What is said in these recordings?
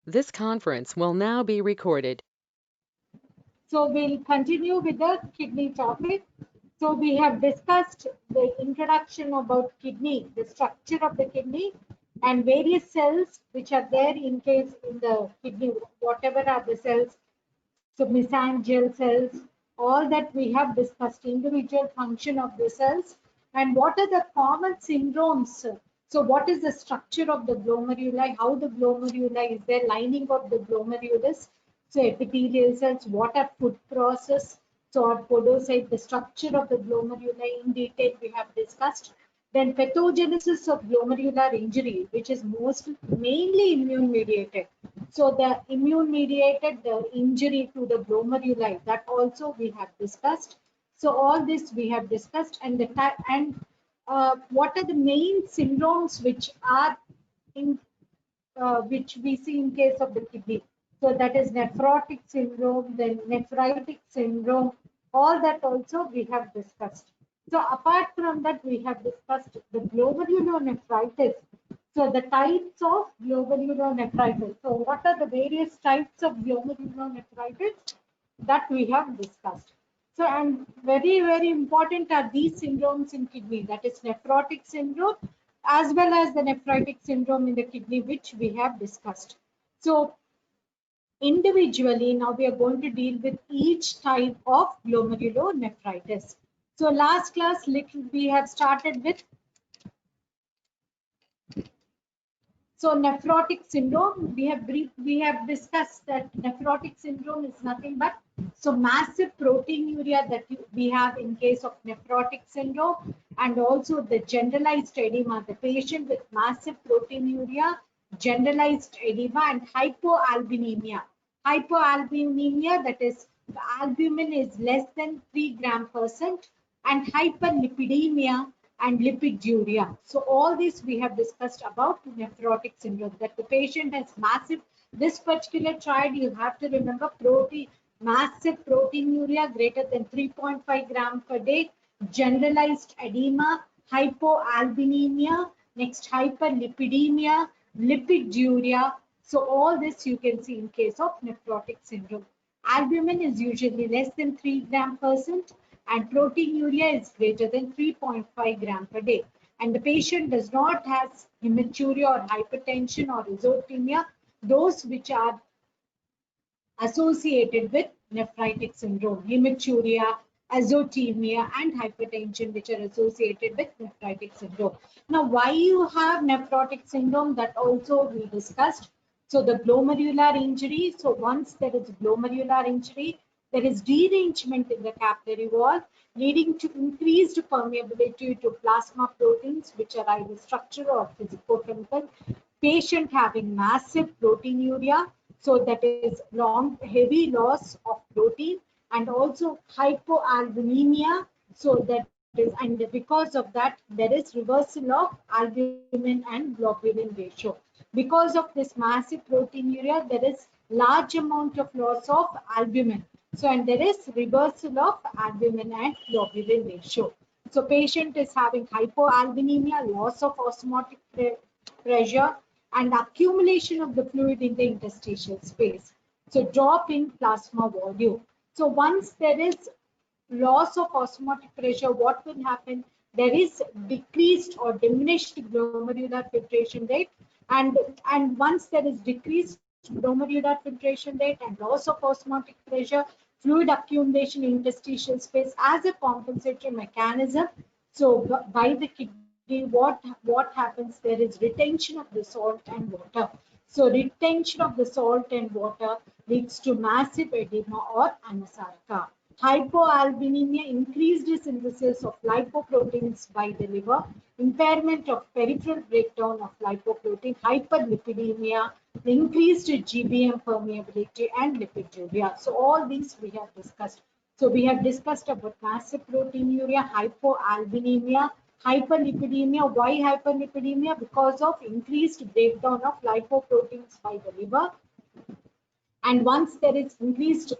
This conference will now be recorded. So we'll continue with the kidney topic. So we have discussed the introduction about kidney, the structure of the kidney, and various cells which are there in case in the kidney, whatever are the cells, so mesangial cells, all that we have discussed, individual function of the cells, and what are the common syndromes. So what is the structure of the glomeruli, how the glomeruli is there, lining of the glomerulus, so epithelial cells, what are food process, so our podocyte, the structure of the glomeruli in detail we have discussed. Then pathogenesis of glomerular injury, which is mainly immune mediated. So the immune mediated the injury to the glomeruli, that also we have discussed. So all this we have discussed, and what are the main syndromes which are in which we see in case of the kidney. So that is nephrotic syndrome, then nephritic syndrome, all that also we have discussed. So apart from that, we have discussed the glomerulonephritis. So the types of glomerulonephritis. So what are the various types of glomerulonephritis that we have discussed. So, and very, very important are these syndromes in kidney, that is nephrotic syndrome as well as the nephritic syndrome in the kidney, which we have discussed. So individually, now we are going to deal with each type of glomerulonephritis. So last class, we have started with nephrotic syndrome. We have discussed that nephrotic syndrome is nothing but massive proteinuria that we have in case of nephrotic syndrome, and also the generalized edema, the patient with massive proteinuria, generalized edema, and hypoalbuminemia. Hypoalbuminemia, that is the albumin is less than 3 gram%, and hyperlipidemia and lipiduria. So all this we have discussed about nephrotic syndrome, that the patient has massive, this particular triad you have to remember, massive proteinuria greater than 3.5 gram per day, generalized edema, hypoalbuminemia, next hyperlipidemia, lipiduria. So all this you can see in case of nephrotic syndrome. Albumin is usually less than 3 gram%, and proteinuria is greater than 3.5 gram per day. And the patient does not have hematuria or hypertension or azotemia, those which are associated with nephritic syndrome, hematuria, azotemia, and hypertension, which are associated with nephritic syndrome. Now, why you have nephrotic syndrome, that also we discussed. So the glomerular injury, so once there is glomerular injury, there is derangement in the capillary wall, leading to increased permeability to plasma proteins, which are either structural or physicochemical. Patient having massive proteinuria, so that is heavy loss of protein, and also hypoalbuminemia, so that is, and because of that there is reversal of albumin and globulin ratio. Because of this massive proteinuria, there is large amount of loss of albumin. So, and there is reversal of albumin and globulin ratio. So patient is having hypoalbuminemia, loss of osmotic pressure, and accumulation of the fluid in the interstitial space. So drop in plasma volume. So once there is loss of osmotic pressure, what will happen? There is decreased or diminished glomerular filtration rate, and once there is decreased glomerular filtration rate and loss of osmotic pressure, fluid accumulation in interstitial space as a compensatory mechanism. So by the kidney, what happens? There is retention of the salt and water. So retention of the salt and water leads to massive edema or anasarca. Hypoalbuminemia, increased synthesis of lipoproteins by the liver, impairment of peripheral breakdown of lipoprotein, hyperlipidemia, increased GBM permeability, and lipiduria. So all these we have discussed. So we have discussed about massive proteinuria, hypoalbuminemia, hyperlipidemia. Why hyperlipidemia? Because of increased breakdown of lipoproteins by the liver. And once there is increased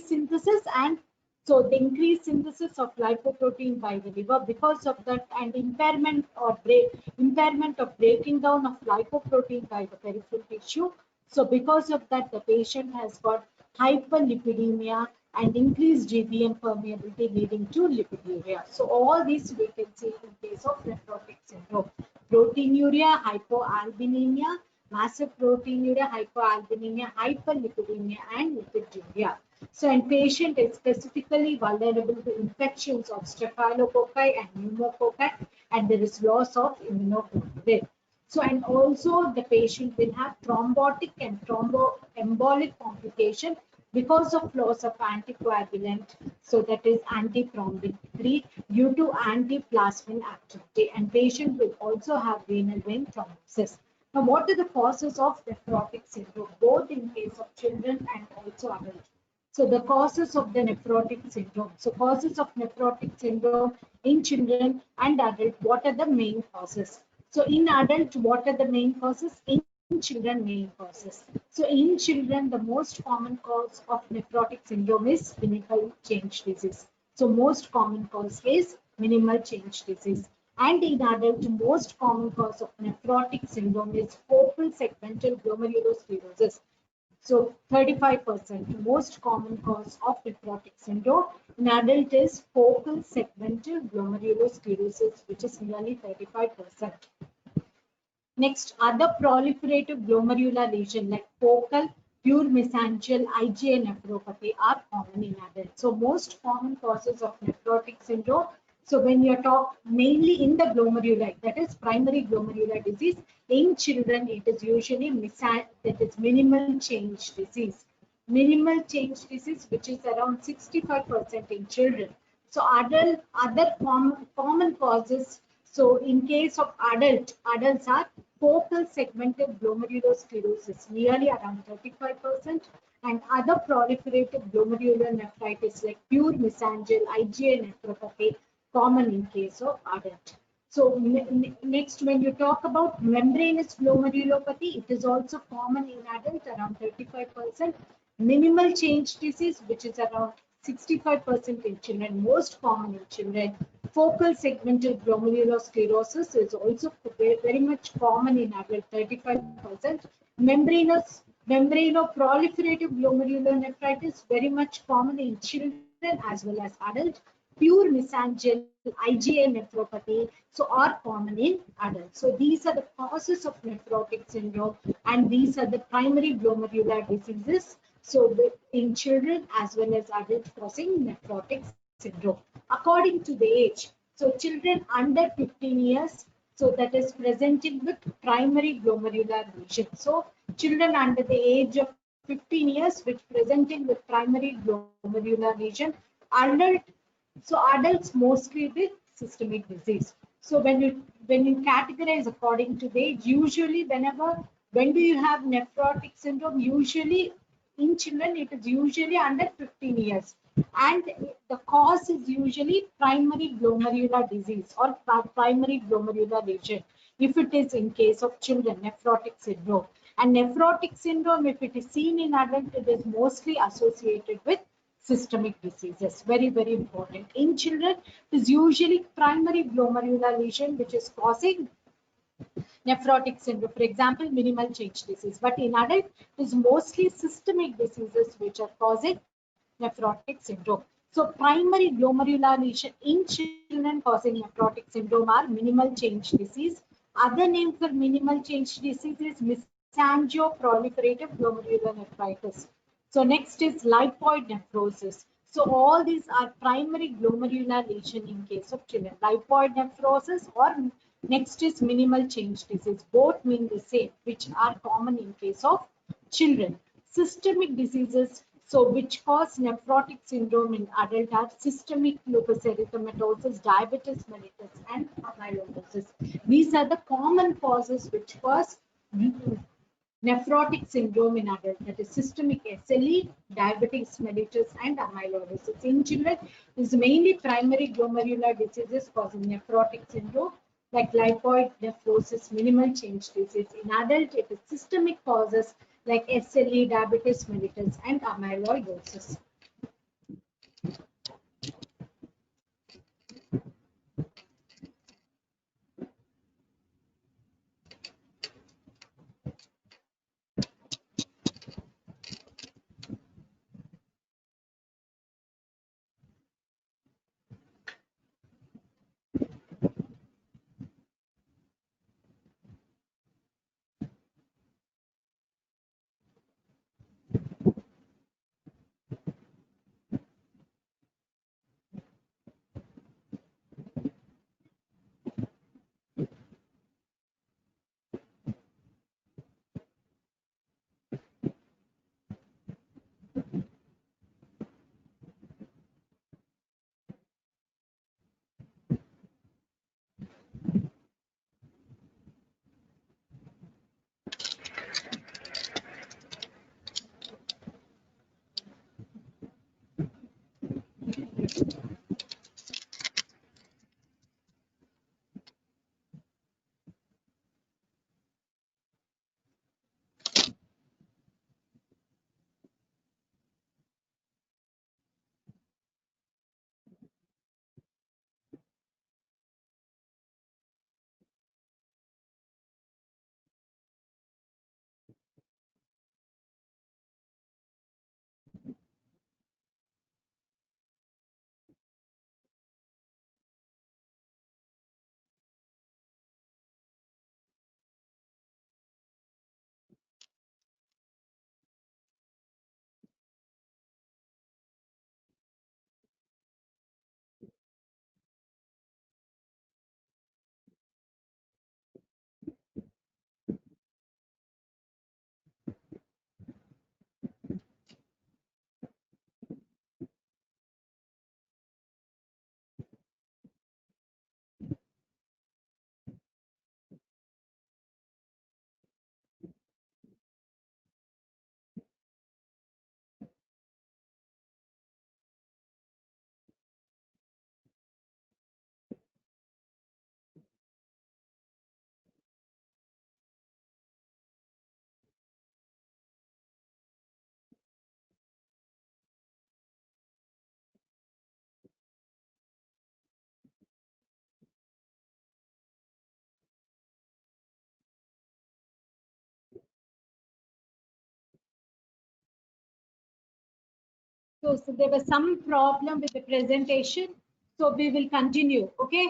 synthesis, and so the increased synthesis of lipoprotein by the liver, because of that, and impairment of breaking down of lipoprotein by the peripheral tissue, So because of that, the patient has got hyperlipidemia and increased GBM permeability leading to lipiduria. So all these we can see in case of nephrotic syndrome. Proteinuria, hypoalbuminemia, massive proteinuria, hypoalbuminemia, hyperlipidemia, and lipiduria. So, and patient is specifically vulnerable to infections of staphylococci and pneumococci, and there is loss of immunoglobulin. So, and also the patient will have thrombotic and thromboembolic complication because of loss of anticoagulant, so that is antithrombin 3 due to antiplasmin activity, and patient will also have renal vein thrombosis. Now, what are the causes of nephrotic syndrome, both in case of children and also adults? So the causes of the nephrotic syndrome. So causes of nephrotic syndrome in children and adult, what are the main causes? So in adult, what are the main causes? In children, main causes. So in children, the most common cause of nephrotic syndrome is minimal change disease. So most common cause is minimal change disease. And in adult, most common cause of nephrotic syndrome is focal segmental glomerulosclerosis. So 35%, most common cause of nephrotic syndrome in adult is focal segmental glomerulosclerosis, which is nearly 35%. Next, other proliferative glomerular lesion like focal, pure mesangial, IgA nephropathy are common in adults. So most common causes of nephrotic syndrome. So when you talk mainly in the glomeruli, that is primary glomerular disease, in children it is usually minimal change disease. Minimal change disease, which is around 65% in children. So other common causes. So in case of adults are focal segmental glomerulosclerosis, nearly around 35%, and other proliferative glomerular nephritis like pure mesangial, IgA nephropathy, common in case of adult. So next, when you talk about membranous glomerulopathy, it is also common in adult, around 35%. Minimal change disease, which is around 65% in children, most common in children. Focal segmental glomerulosclerosis is also very much common in adult, 35%. Membranoproliferative glomerular nephritis, very much common in children as well as adult. Pure mesangial, IgA nephropathy, so are common in adults. So these are the causes of nephrotic syndrome, and these are the primary glomerular diseases. So in children as well as adults causing nephrotic syndrome. According to the age, so children under 15 years, so that is presenting with primary glomerular lesion. So children under the age of 15 years which presenting with primary glomerular lesion. Adults mostly with systemic disease. So when you categorize according to the age, usually when do you have nephrotic syndrome? Usually in children it is usually under 15 years, and the cause is usually primary glomerular disease or primary glomerular lesion. If it is in case of children, nephrotic syndrome. And nephrotic syndrome, if it is seen in adult, it is mostly associated with systemic diseases. Very, very important. In children, it is usually primary glomerular lesion which is causing nephrotic syndrome. For example, minimal change disease. But in adult, it is mostly systemic diseases which are causing nephrotic syndrome. So primary glomerular lesion in children causing nephrotic syndrome are minimal change disease. Other name for minimal change disease is mesangioproliferative glomerular nephritis. So next is lipoid nephrosis. So all these are primary glomerular lesion in case of children. Lipoid nephrosis or next is minimal change disease. Both mean the same, which are common in case of children. Systemic diseases, so which cause nephrotic syndrome in adult are systemic lupus erythematosus, diabetes mellitus, and amyloidosis. These are the common causes which cause nephrotic syndrome in adult, that is systemic SLE, diabetes mellitus, and amyloidosis. In children, this is mainly primary glomerular diseases causing nephrotic syndrome, like lipoid nephrosis, minimal change disease. In adult, it is systemic causes like SLE, diabetes mellitus, and amyloidosis. So there was some problem with the presentation. So we will continue. Okay.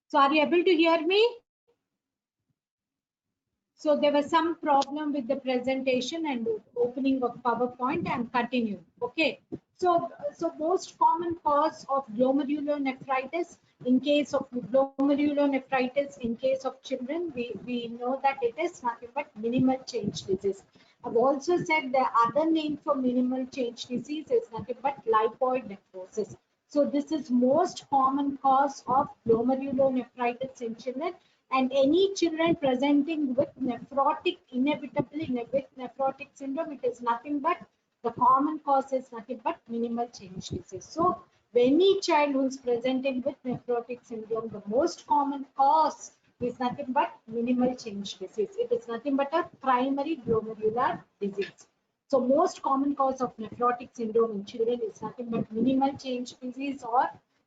So are you able to hear me? So there was some problem with the presentation and opening of PowerPoint and continue. Okay. So most common cause of glomerulonephritis in case of glomerulonephritis in case of children, we know that it is nothing but minimal change disease. I've also said the other name for minimal change disease is nothing but lipoid nephrosis. So this is most common cause of glomerulonephritis in children, and any children presenting with nephrotic, inevitably with nephrotic syndrome, it is nothing but the common cause is nothing but minimal change disease. So any child who is presenting with nephrotic syndrome, the most common cause is nothing but minimal change disease. It is nothing but a primary glomerular disease. So most common cause of nephrotic syndrome in children is nothing but minimal change disease or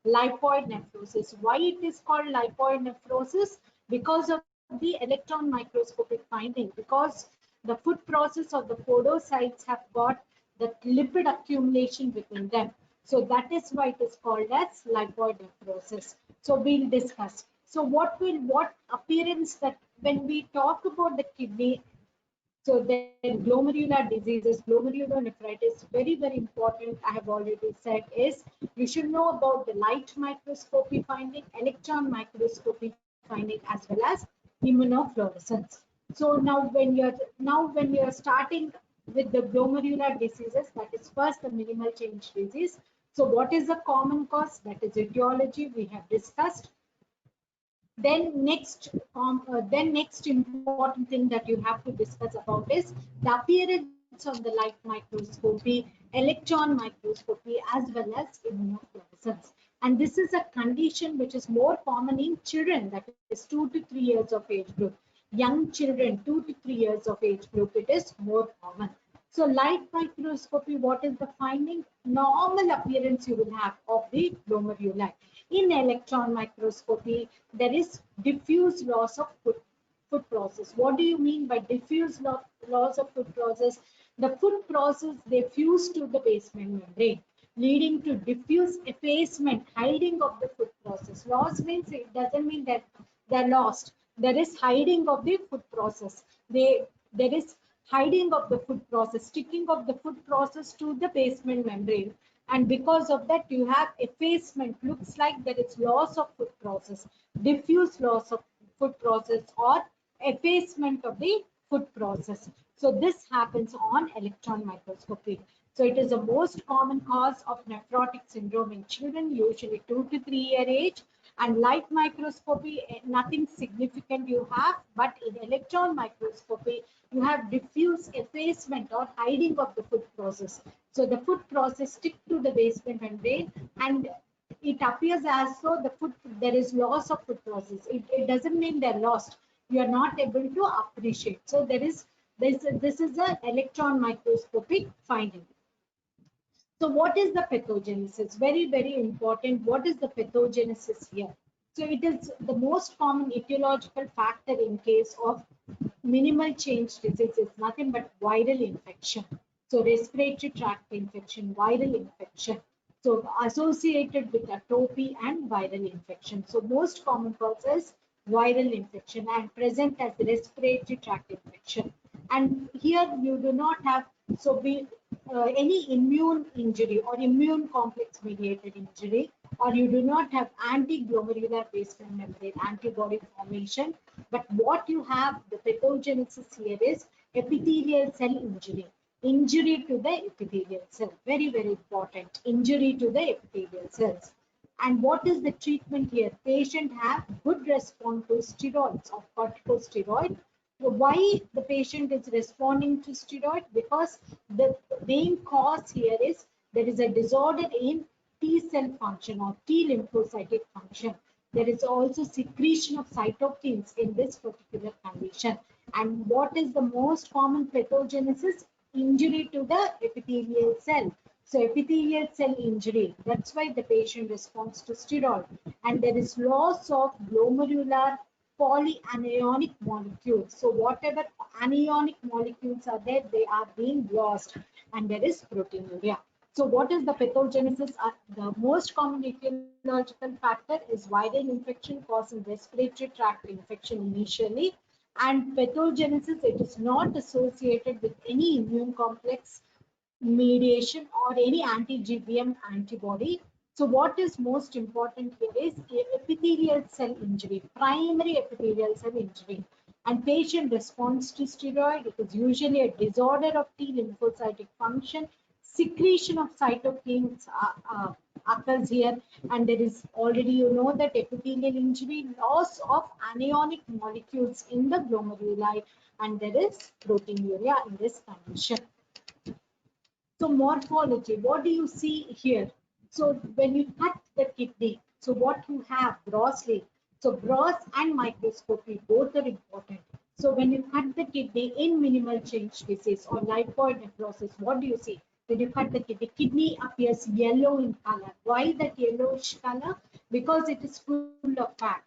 lipoid nephrosis. Why it is called lipoid nephrosis? Because of the electron microscopic finding, because the food process of the podocytes have got the lipid accumulation within them. So that is why it is called as lipoid nephrosis. So we'll discuss. So what appearance that when we talk about the kidney, so then glomerular diseases, glomerulonephritis, very, very important, I have already said, is you should know about the light microscopy finding, electron microscopy finding, as well as immunofluorescence. So now when you're starting with the glomerular diseases, that is first the minimal change disease. So what is the common cause? That is etiology, we have discussed. Then next important thing that you have to discuss about is the appearance of the light microscopy, electron microscopy, as well as immunofluorescence. And this is a condition which is more common in children, that is 2 to 3 years of age group. Young children, 2 to 3 years of age group, it is more common. So light microscopy, what is the finding? Normal appearance you will have of the glomeruli. In electron microscopy, there is diffuse loss of food process. What do you mean by diffuse loss of food process? The food process, they fuse to the basement membrane, leading to diffuse effacement, hiding of the food process. Loss means it doesn't mean that they're lost. There is hiding of the food process. There is hiding of the food process, sticking of the food process to the basement membrane. And because of that, you have effacement. Looks like there is loss of food process, diffuse loss of food process, or effacement of the food process. So this happens on electron microscopy. So it is the most common cause of nephrotic syndrome in children, usually 2 to 3 year age. And light microscopy, nothing significant you have, but in electron microscopy, you have diffuse effacement or hiding of the food process. So the food process stick to the basement membrane, and it appears as though there is loss of food process. It doesn't mean they're lost. You are not able to appreciate. So this is an electron microscopic finding. So what is the pathogenesis? Very, very important. What is the pathogenesis here? So it is the most common etiological factor in case of minimal change disease is nothing but viral infection. So respiratory tract infection, viral infection. So associated with atopy and viral infection. So most common causes viral infection and present as respiratory tract infection. And here you do not have any immune injury or immune complex mediated injury, or you do not have anti-glomerular basement membrane antibody formation. But what you have, the pathogenesis here is epithelial cell injury. Injury to the epithelial cell. Very, very important. Injury to the epithelial cells. And what is the treatment here? Patient have good response to steroids or corticosteroid. So why the patient is responding to steroid? Because the main cause here is there is a disorder in T cell function or T lymphocytic function. There is also secretion of cytokines in this particular condition. And what is the most common pathogenesis? Injury to the epithelial cell. So epithelial cell injury, that's why the patient responds to steroid. And there is loss of glomerular polyanionic molecules. So whatever anionic molecules are there, they are being lost. And there is proteinuria. So what is the pathogenesis? The most common etiological factor is viral infection causing respiratory tract infection initially. And pathogenesis, it is not associated with any immune complex mediation or any anti-GBM antibody. So what is most important here is epithelial cell injury, primary epithelial cell injury. And patient responds to steroid. It is usually a disorder of T lymphocytic function. Secretion of cytokines occurs here, and there is already, you know, that epithelial injury, loss of anionic molecules in the glomeruli, and there is proteinuria in this condition. So morphology, what do you see here? So when you cut the kidney, so what you have grossly, so gross and microscopy both are important. So when you cut the kidney in minimal change disease or lipoid nephrosis, what do you see? When you cut the kidney appears yellow in color. Why that yellowish color? Because it is full of fat.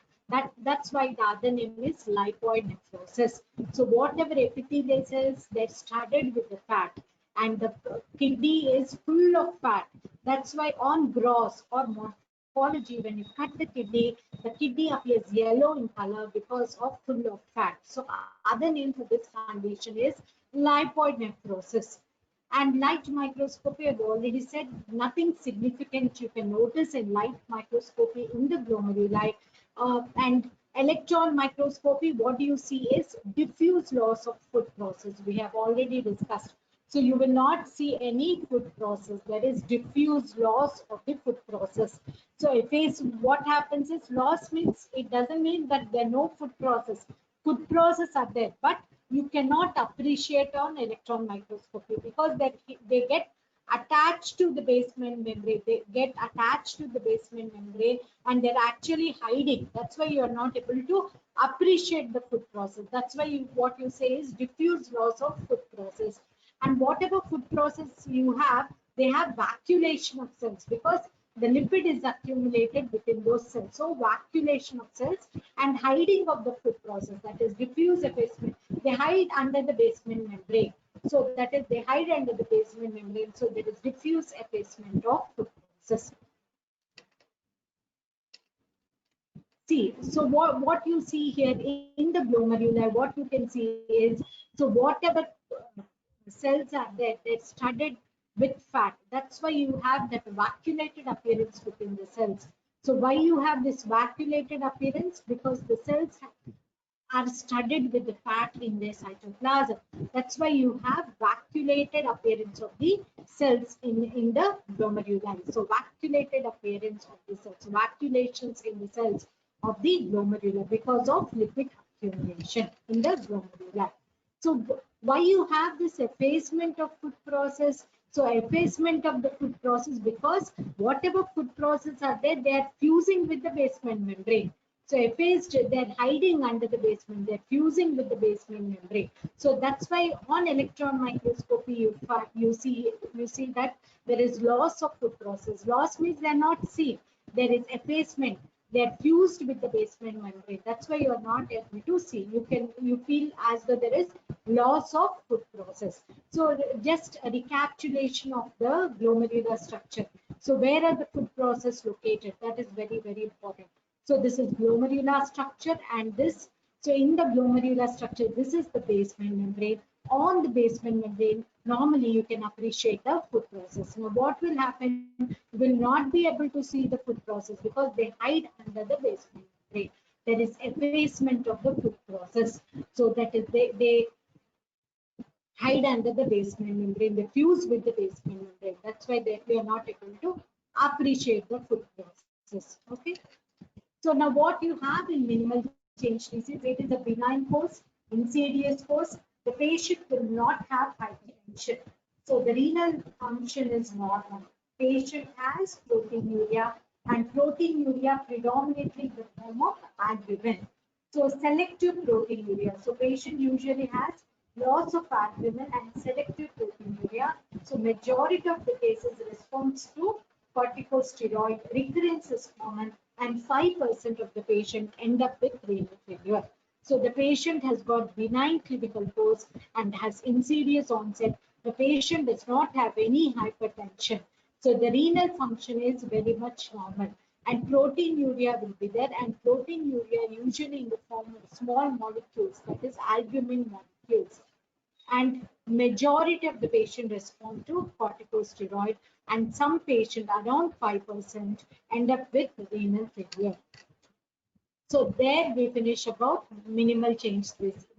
That's why the other name is lipoid nephrosis. So whatever epithelial cells, they're studded with the fat, and the kidney is full of fat. That's why on gross or morphology, when you cut the kidney appears yellow in color because of full of fat. So other name for this condition is lipoid nephrosis. And light microscopy, I've already said, nothing significant you can notice in light microscopy in the glomeruli. And electron microscopy, what do you see is diffuse loss of food process. We have already discussed. So you will not see any food process. There is diffuse loss of the food process. So if what happens is loss means it doesn't mean that there are no food process. Food process are there, but you cannot appreciate on electron microscopy because they get attached to the basement membrane. They get attached to the basement membrane and they're actually hiding. That's why you are not able to appreciate the food process. That's why what you say is diffuse loss of food process. And whatever food process you have, they have vacuolation of cells because the lipid is accumulated within those cells. So vacuolation of cells and hiding of the food process, that is diffuse effacement. They hide under the basement membrane. So that is, they hide under the basement membrane. So there is diffuse effacement of food process. See, so what you see here in the glomeruli, what you can see is, so whatever cells are there, they're studded with fat. That's why you have that vacuolated appearance within the cells. So why you have this vacuolated appearance? Because the cells are studded with the fat in their cytoplasm. That's why you have vacuolated appearance of the cells in the glomeruli. So vacuolated appearance of the cells, vacuolations in the cells of the glomeruli because of lipid accumulation in the glomeruli. So why you have this effacement of food process? So effacement of the food process because whatever food process are there, they are fusing with the basement membrane. So effaced, they're hiding under the basement, they're fusing with the basement membrane. So that's why on electron microscopy, you see that there is loss of food process. Loss means they're not seen. There is effacement. They're fused with the basement membrane. That's why you are not able to see. You feel as though there is loss of food process. So just a recapitulation of the glomerular structure. So where are the food process located? That is very, very important. So this is glomerular structure and this. So in the glomerular structure, this is the basement membrane. On the basement membrane, normally you can appreciate the food process. Now what will happen? You will not be able to see the food process because they hide under the basement membrane. There is effacement of the food process. So that is they hide under the basement membrane. They fuse with the basement membrane. That's why we are not able to appreciate the food process. Okay. So now what you have in minimal change disease, it is a benign course, insidious course. The patient will not have hypertension. So the renal function is normal. Patient has proteinuria and proteinuria predominantly in the form of albumin. So selective proteinuria. So patient usually has loss of albumin and selective proteinuria. So majority of the cases responds to corticosteroid. Recurrence is common and 5% of the patient end up with renal failure. So the patient has got benign clinical course and has insidious onset. The patient does not have any hypertension. So the renal function is very much normal, and proteinuria will be there, and proteinuria usually in the form of small molecules, that is albumin molecules. And majority of the patient respond to corticosteroid, and some patient, around 5%, end up with renal failure. So there we finish about minimal change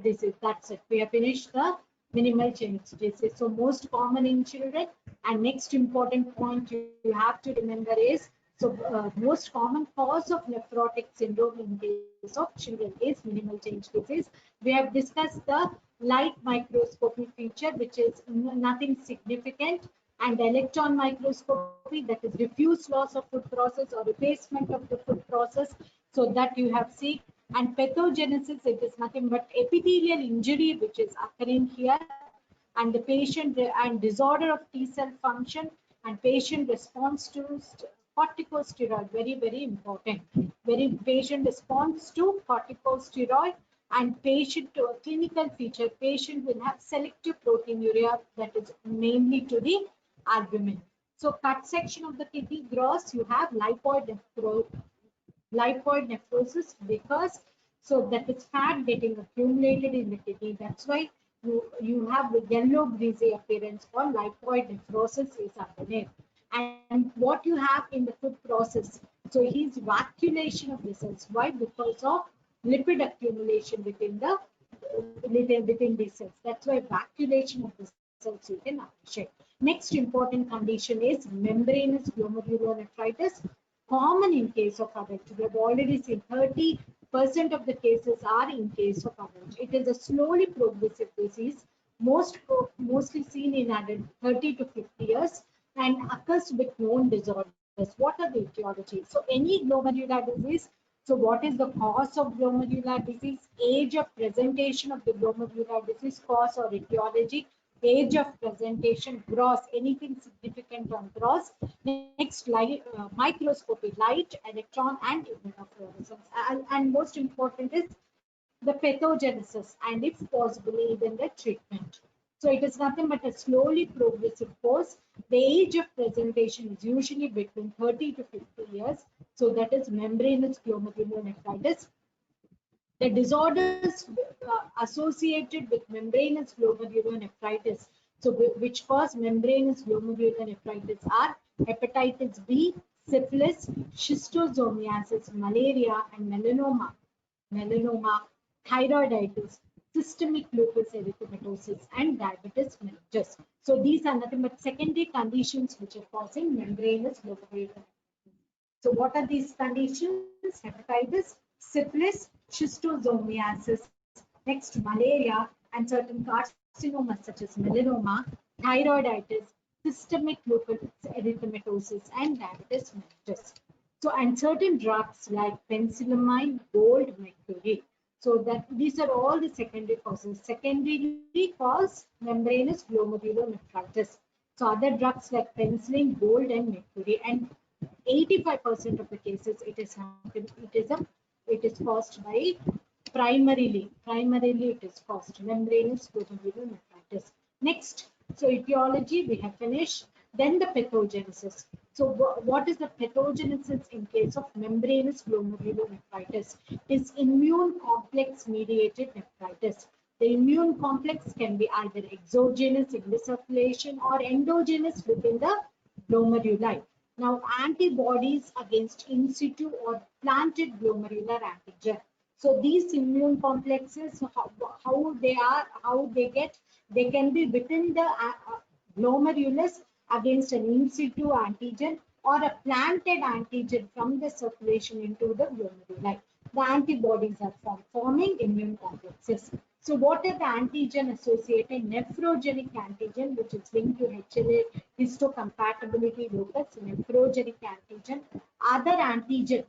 disease. That's it. We have finished the minimal change disease. So most common in children. And next important point you have to remember is, so most common cause of nephrotic syndrome in case of children is minimal change disease. We have discussed the light microscopy feature, which is nothing significant, and electron microscopy, that is diffuse loss of food process or effacement of the food process, so that you have seen. And pathogenesis, it is nothing but epithelial injury which is occurring here, and the patient and disorder of T cell function, and patient response to corticosteroid, very important. Patient response to corticosteroid, and patient to a clinical feature, patient will have selective proteinuria, that is mainly to the albumin. So cut section of the kidney gross, you have lipoid nephrosis, because so that is fat getting accumulated in the kidney. That's why you have the yellow greasy appearance, or lipoid nephrosis is underneath. And what you have in the food process, so is vacuolation of vessels. Why? Because of lipid accumulation within these cells. That's why vacuolation of the cells you can appreciate. Next important condition is membranous glomerulonephritis, common in case of adult. We have already seen 30% of the cases are in case of adult. It is a slowly progressive disease, mostly seen in adult 30 to 50 years, and occurs with known disorders. What are the etiology? So any glomerular disease. So what is the cause of glomerular disease? Age of presentation of the glomerular disease, cause or etiology. Age of presentation, gross, anything significant on gross. Next, microscopy, light, electron, and immunofluorescence. And most important is the pathogenesis, and if possible, even the treatment. So it is nothing but a slowly progressive course. The age of presentation is usually between 30 to 50 years. So that is membranous glomerulonephritis. The disorders associated with membranous glomerulonephritis, so which cause membranous glomerulonephritis, are hepatitis B, syphilis, schistosomiasis, malaria, and melanoma, thyroiditis, systemic lupus erythematosus, and diabetes mellitus. So these are nothing but secondary conditions which are causing membranous glomerulonephritis. So what are these conditions? Hepatitis, syphilis, schistosomiasis, next malaria, and certain carcinomas such as melanoma, thyroiditis, systemic lupus erythematosus, and diabetes mellitus. So, and certain drugs like penicillamine, gold, mercury. So that these are all the secondary causes. Secondary cause membranous glomerulonephritis. So other drugs like penicillin, gold, and mercury, and 85% of the cases it is caused by primarily it is caused membranous glomerulonephritis. Next, so etiology we have finished. Then the pathogenesis. So what is the pathogenesis in case of membranous glomerulonephritis? It is immune complex mediated nephritis. The immune complex can be either exogenous in the circulation or endogenous within the glomeruli. Now, antibodies against in situ or planted glomerular antigen. So these immune complexes, how they can be within the glomerulus against an in situ antigen or a planted antigen from the circulation into the glomeruli. The antibodies are forming immune complexes. So what are the antigen associated? Nephrogenic antigen, which is linked to HLA histocompatibility locus, nephrogenic antigen. Other antigen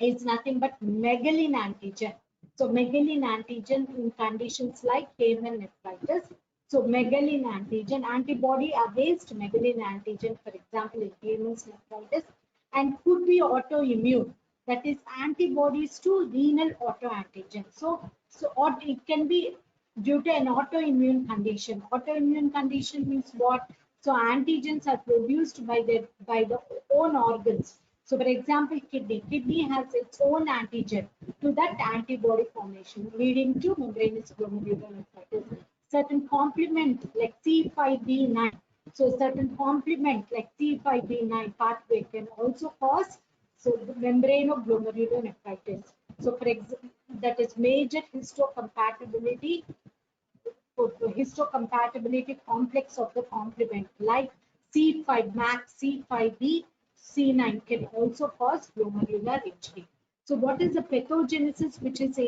is nothing but megalin antigen. So megalin antigen in conditions like Cayman nephritis. So megalin antigen, antibody against megalin antigen, for example, in Cayman's nephritis, and could be autoimmune. That is antibodies to renal autoantigen. So it can be due to an autoimmune condition. Autoimmune condition means what? So antigens are produced by the own organs. So for example, kidney has its own antigen to that antibody formation, leading to membranous glomerulonephritis. Certain complement like C5b9, so certain complement like C5b9 pathway can also cause so membranoglomerulonephritis. So for example, that is major histocompatibility histocompatibility complex of the complement like C5 max, C5b, C9 can also cause glomerular injury. So what is the pathogenesis which is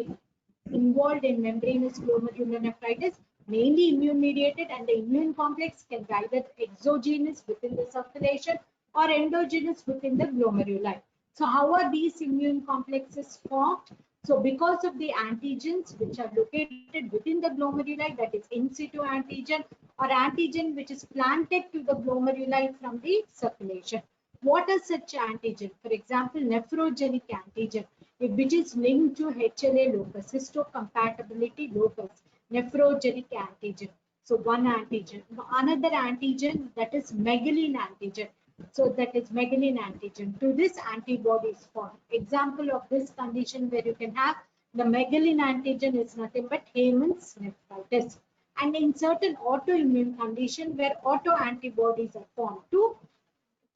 involved in membranous glomerulonephritis? Mainly immune mediated, and the immune complex can be either exogenous within the circulation or endogenous within the glomeruli. So how are these immune complexes formed? So because of the antigens which are located within the glomeruli, that is in situ antigen or antigen which is planted to the glomeruli from the circulation. What are such antigen? For example, nephrogenic antigen, which is linked to HLA locus, histocompatibility locus, nephrogenic antigen. So one antigen. Another antigen, that is megalin antigen. So that is megalin antigen. To this antibody is formed. Example of this condition where you can have the megalin antigen is nothing but Hayman's nephritis. And in certain autoimmune condition where autoantibodies are formed to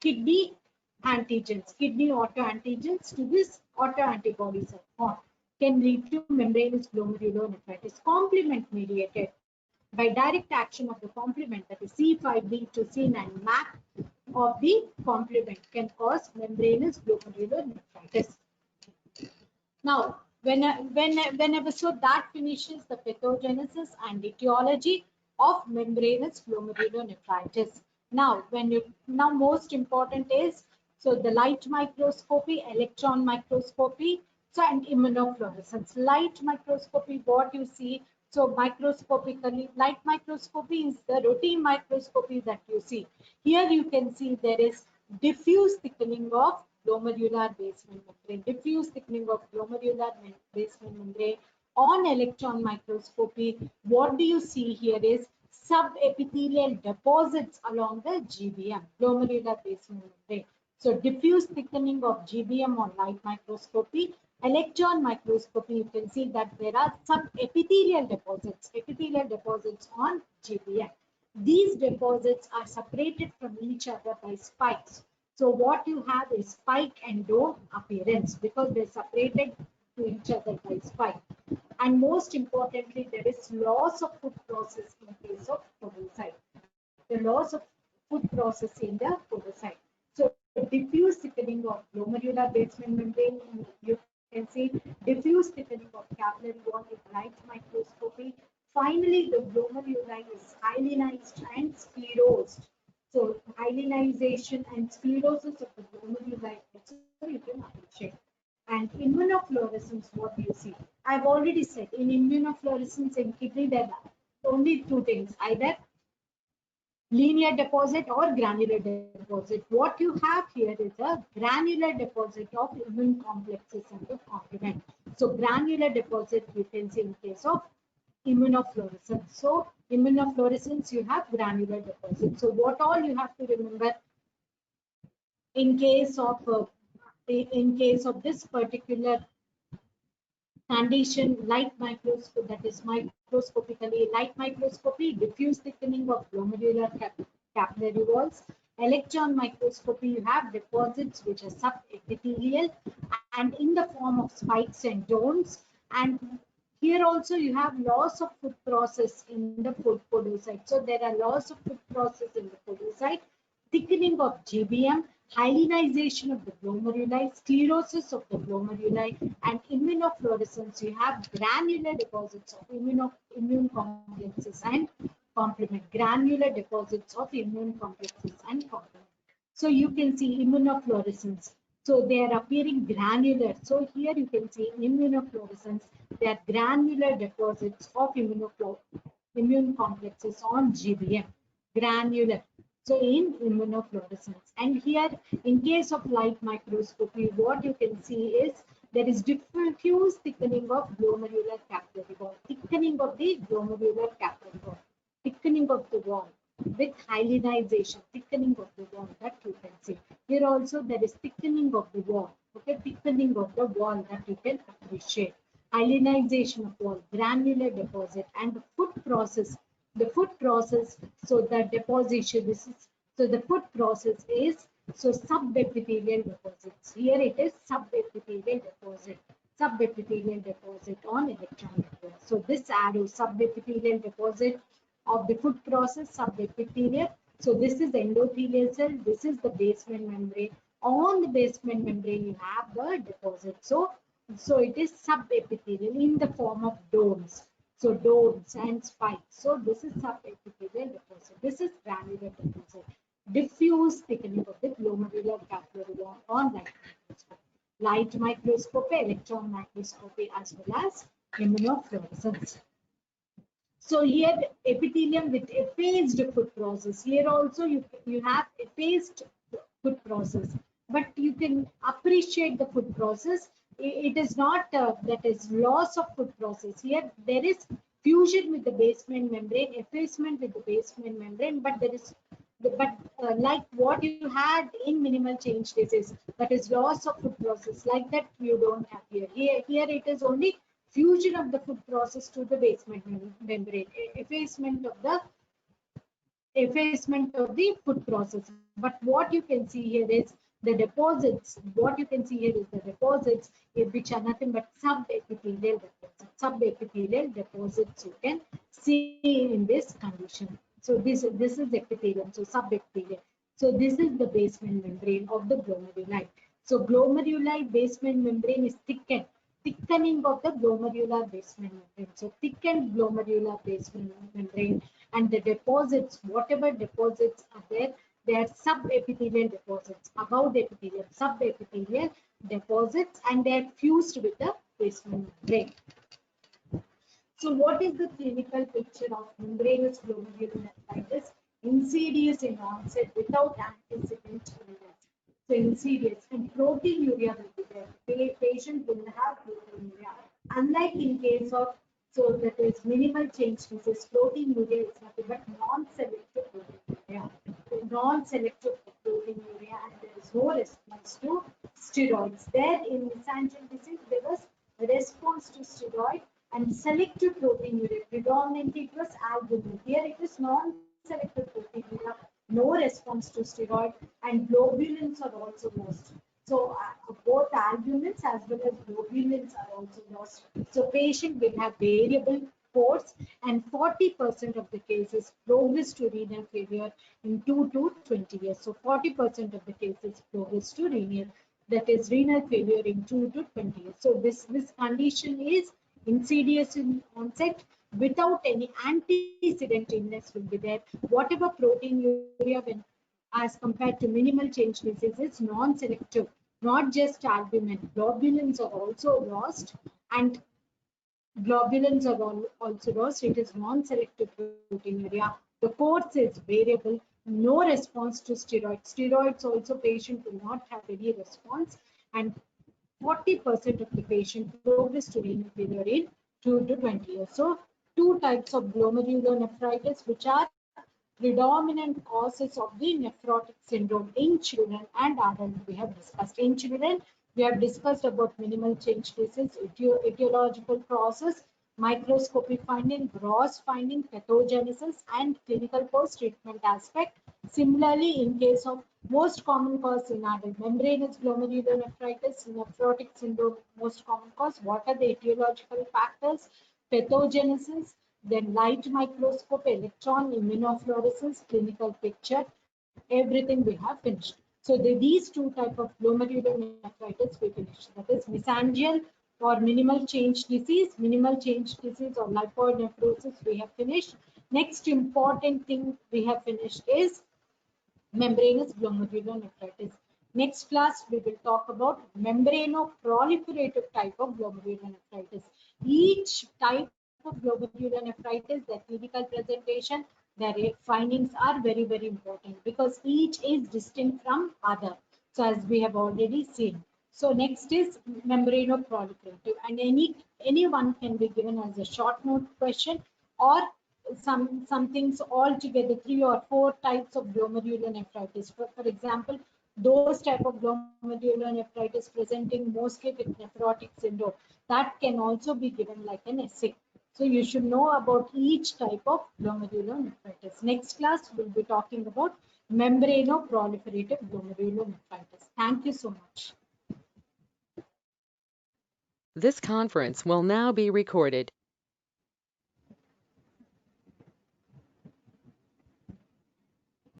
kidney antigens, kidney autoantigens to this autoantibodies are formed, can lead to membranous glomerulonephritis, complement mediated by direct action of the complement, that is C5b to C9 MAC of the complement can cause membranous glomerulonephritis. Now, whenever so that finishes the pathogenesis and etiology of membranous glomerulonephritis. Now, now most important is so the light microscopy, electron microscopy, so and immunofluorescence. Light microscopy, what you see. So microscopically, light microscopy is the routine microscopy that you see. Here you can see there is diffuse thickening of glomerular basement membrane, diffuse thickening of glomerular basement membrane on electron microscopy. What do you see here is subepithelial deposits along the GBM, glomerular basement membrane. So diffuse thickening of GBM on light microscopy. Electron microscopy, you can see that there are some epithelial deposits on GBM. These deposits are separated from each other by spikes. So what you have is spike and dome appearance because they're separated to each other by spike. And most importantly, there is loss of food process in case of podocyte. The loss of food process in the podocyte. So diffuse thickening of glomerular basement membrane, you can see diffuse thickening of capillary wall with light microscopy. Finally, the glomeruli is hyalinized and sclerosed. So hyalinization and sclerosis of the glomeruli also you can appreciate. And immunofluorescence, what do you see? I've already said in immunofluorescence in kidney there are only two things, either linear deposit or granular deposit. What you have here is a granular deposit of immune complexes and the complement. So granular deposit you can see in case of immunofluorescence. So immunofluorescence you have granular deposit. So what all you have to remember in case of this particular condition, light microscopy, that is microscopically light microscopy, diffuse thickening of glomerular capillary walls. Electron microscopy, you have deposits which are subepithelial and in the form of spikes and domes. And here also you have loss of food process in the podocyte. So there are loss of food process in the podocyte, thickening of GBM, hyalinization of the glomeruli, sclerosis of the glomeruli, and immunofluorescence. You have granular deposits of immune complexes and complement. Granular deposits of immune complexes and complement. So you can see immunofluorescence. So they are appearing granular. So here you can see immunofluorescence. They are granular deposits of immune complexes on GBM. Granular. So in immunofluorescence. And here in case of light microscopy, what you can see is there is diffuse thickening of glomerular capillary wall. Thickening of the glomerular capillary wall. Thickening of the wall. with hyalinization, thickening of the wall that you can see. Here also there is thickening of the wall, okay, thickening of the wall that you can appreciate. Hyalinization of wall, granular deposit, and the foot process. The foot process, so the deposition, this is, so the foot process is, so subepithelial deposits. Here it is subepithelial deposit, subepithelial deposit on electron network. So this arrow, subepithelial deposit of the foot process, subepithelial. So this is endothelial cell, this is the basement membrane. On the basement membrane, you have the deposit. So it is subepithelial in the form of domes. So domes and spikes. So this is subepithelial deposit. This is granular deposit. Diffuse thickening of the glomerular capillary on light microscopy, electron microscopy, as well as immunofluorescence. So here epithelium with effaced foot process. Here also you have effaced foot process, but you can appreciate the foot process. It is not that is loss of foot process. Here there is fusion with the basement membrane, effacement with the basement membrane, but there is like what you had in minimal change disease, that is loss of foot process, like that you don't have here. Here it is only fusion of the foot process to the basement membrane, effacement of the foot process. But what you can see here is the deposits. What you can see here is the deposits, which are nothing but subepithelial deposits. Subepithelial deposits you can see in this condition. So this is epithelium, so subepithelial. So this is the basement membrane of the glomeruli. So glomeruli basement membrane is thickened. Thickening of the glomerular basement membrane. So thickened glomerular basement membrane, and the deposits, whatever deposits are there, they are subepithelial deposits above the epithelium, subepithelial deposits, and they are fused with the basement membrane. So what is the clinical picture of membranous glomerulonephritis? Insidious in onset without antecedent illness. So insidious, and proteinuria will be there. The patient will have proteinuria. Unlike in case of, so that is minimal change disease, proteinuria is nothing but non-selective proteinuria. Non-selective proteinuria, and there is no response to steroids. There in mesangial disease, there was a response to steroid and selective proteinuria. Predominantly it was albumin. Here it is non-selective proteinuria, no response to steroid, and globulins are also lost. So both albumins as well as globulins are also lost. So patient will have variable course, and 40% of the cases progress to renal failure in 2 to 20 years. So 40% of the cases progress to renal, that is renal failure in 2 to 20 years. So this condition is insidious in onset without any antecedent illness will be there. Whatever proteinuria when as compared to minimal change disease is non-selective, not just albumin. Globulins are also lost, and globulins are also lost. It is non-selective proteinuria. The course is variable, no response to steroids. Steroids also patient will not have any response, and 40% of the patient progress to renal failure in 2 to 20 years. So two types of glomerulonephritis, which are predominant causes of the nephrotic syndrome in children and adults. We have discussed in children. We have discussed about minimal change disease, etiological process, microscopy finding, gross finding, pathogenesis, and clinical post-treatment aspect. Similarly, in case of most common cause in adult, membranous glomerulonephritis, nephrotic syndrome, most common cause. What are the etiological factors? Pathogenesis, then light microscope, electron immunofluorescence, clinical picture, everything we have finished. So these two type of glomerulonephritis we finished. That is mesangial or minimal change disease or lipoid nephrosis we have finished. Next important thing we have finished is membranous glomerulonephritis. Next class, we will talk about membranoproliferative type of glomerulonephritis. Each type of glomerulonephritis, their clinical presentation, their findings are very, very important because each is distinct from other. So as we have already seen. So next is membranoproliferative, and anyone can be given as a short note question, or some things all together, 3 or 4 types of glomerulonephritis. For example, those type of glomerulonephritis presenting mostly with nephrotic syndrome, that can also be given like an essay. So you should know about each type of glomerulonephritis. Next class, we'll be talking about membranoproliferative glomerulonephritis. Thank you so much. This conference will now be recorded.